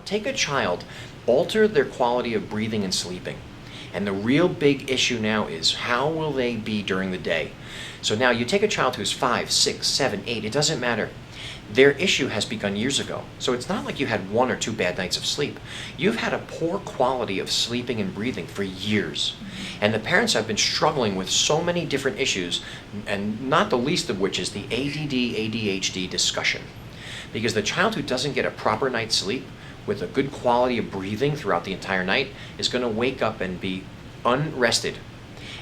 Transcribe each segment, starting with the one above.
Take a child, alter their quality of breathing and sleeping. And the real big issue now is how will they be during the day? So now you take a child who's 5, 6, 7, 8, it doesn't matter. Their issue has begun years ago. So it's not like you had 1 or 2 bad nights of sleep. You've had a poor quality of sleeping and breathing for years. And the parents have been struggling with so many different issues, and not the least of which is the ADD, ADHD discussion. Because the child who doesn't get a proper night's sleep with a good quality of breathing throughout the entire night is going to wake up and be unrested.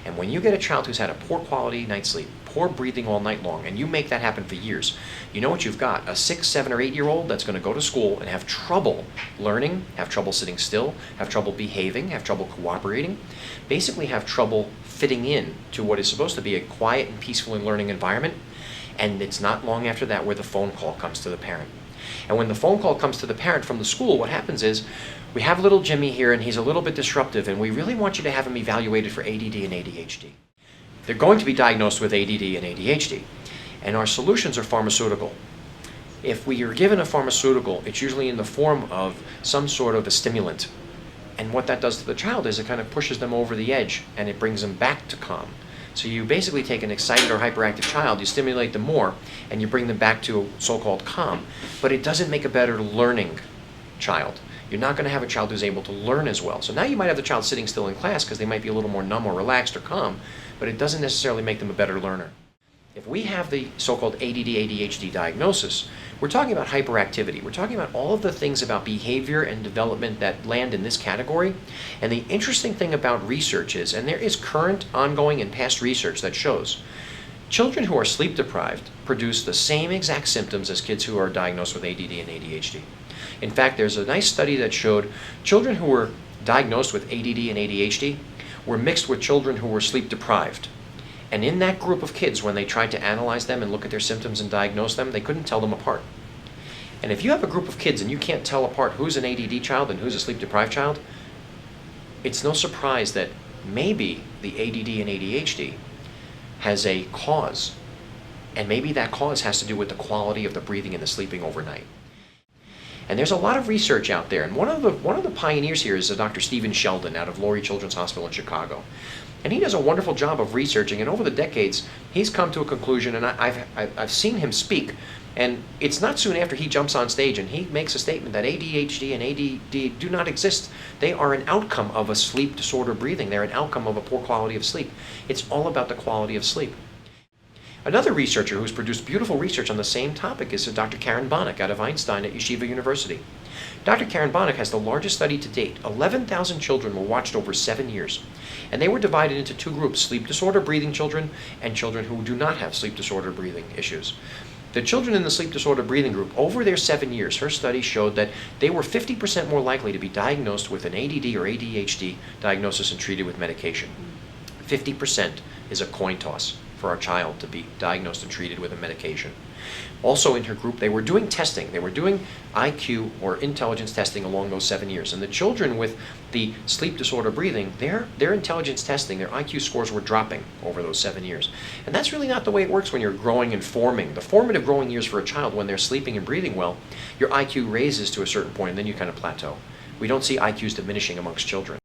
And when you get a child who's had a poor quality night's sleep, poor breathing all night long, and you make that happen for years, you know what you've got? A 6, 7, or 8-year-old that's going to go to school and have trouble learning, have trouble sitting still, have trouble behaving, have trouble cooperating, basically have trouble fitting in to what is supposed to be a quiet and peaceful and learning environment. And it's not long after that where the phone call comes to the parent. And when the phone call comes to the parent from the school, what happens is, we have little Jimmy here and he's a little bit disruptive and we really want you to have him evaluated for ADD and ADHD. They're going to be diagnosed with ADD and ADHD. And our solutions are pharmaceutical. If we are given a pharmaceutical, it's usually in the form of some sort of a stimulant. And what that does to the child is it kind of pushes them over the edge and it brings them back to calm. So you basically take an excited or hyperactive child, you stimulate them more, and you bring them back to so-called calm. But it doesn't make a better learning child. You're not going to have a child who's able to learn as well. So now you might have the child sitting still in class because they might be a little more numb or relaxed or calm, but it doesn't necessarily make them a better learner. If we have the so-called ADD, ADHD diagnosis, we're talking about hyperactivity. We're talking about all of the things about behavior and development that land in this category. And the interesting thing about research is, and there is current, ongoing, and past research that shows, children who are sleep deprived produce the same exact symptoms as kids who are diagnosed with ADD and ADHD. In fact, there's a nice study that showed children who were diagnosed with ADD and ADHD were mixed with children who were sleep deprived. And in that group of kids, when they tried to analyze them and look at their symptoms and diagnose them, they couldn't tell them apart. And if you have a group of kids and you can't tell apart who's an ADD child and who's a sleep deprived child, it's no surprise that maybe the ADD and ADHD has a cause. And maybe that cause has to do with the quality of the breathing and the sleeping overnight. And there's a lot of research out there, and one of the pioneers here is Dr. Stephen Sheldon out of Lurie Children's Hospital in Chicago. And he does a wonderful job of researching, and over the decades, he's come to a conclusion, and I've seen him speak, and it's not soon after he jumps on stage and he makes a statement that ADHD and ADD do not exist. They are an outcome of a sleep disorder breathing. They're an outcome of a poor quality of sleep. It's all about the quality of sleep. Another researcher who's produced beautiful research on the same topic is Dr. Karen Bonnick out of Einstein at Yeshiva University. Dr. Karen Bonnick has the largest study to date. 11,000 children were watched over 7 years. And they were divided into 2 groups, sleep disorder breathing children and children who do not have sleep disorder breathing issues. The children in the sleep disorder breathing group, over their 7 years, her study showed that they were 50% more likely to be diagnosed with an ADD or ADHD diagnosis and treated with medication. 50% is a coin toss for our child to be diagnosed and treated with a medication. Also in her group, they were doing testing. They were doing IQ or intelligence testing along those 7 years. And the children with the sleep disorder breathing, their intelligence testing, their IQ scores were dropping over those 7 years. And that's really not the way it works when you're growing and forming. The formative growing years for a child, when they're sleeping and breathing well, your IQ raises to a certain point and then you kind of plateau. We don't see IQs diminishing amongst children.